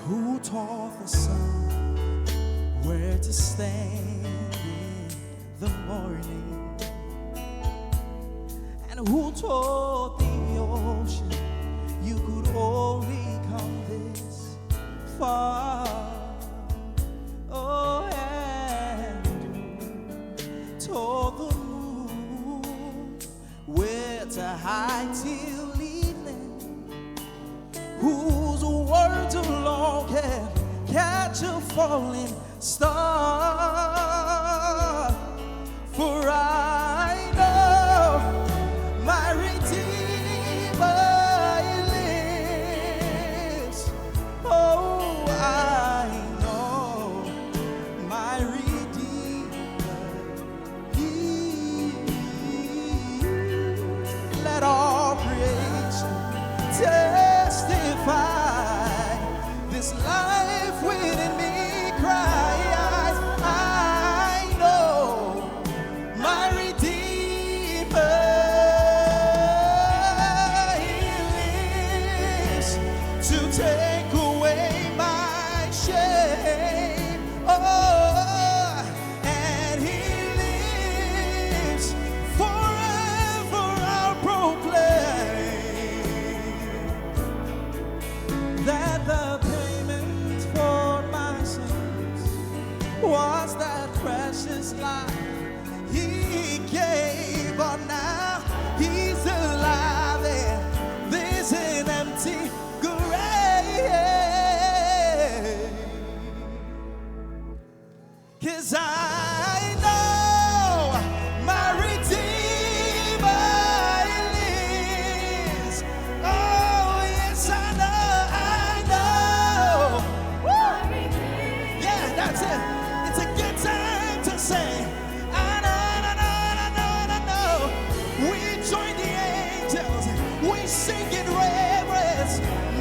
Who taught the sun where to stand in the morning? And who told the ocean you could only come this far? Oh, and who told the moon where to hide till evening? Whose words alone can catch a falling star? For I know my Redeemer lives. Oh, I know my Redeemer. Let all creation testify. This life within me cries, I know my Redeemer. He lives to take away my shame. Oh, and He lives forever. I'll proclaim that the payment for my sins was that precious life He gave. But now He's alive and there's an empty grave. 'Cause I know my Redeemer lives. Oh, yes, I know. Woo! Yeah, that's it. It's a good time to say, I know. We join the angels. We sing in reverence,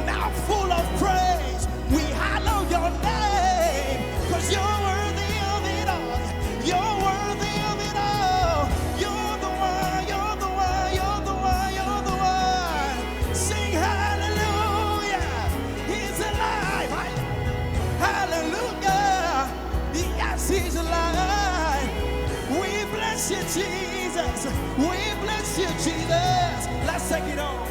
now full of praise. We hallow your name, 'cause you're worthy of it all. You're worthy of it all. You're the one, you're the one, you're the one, you're the one. Sing hallelujah. He's alive. Hallelujah. Yes, He's alive. We bless you, Jesus. We bless you, Jesus. Let's take it on.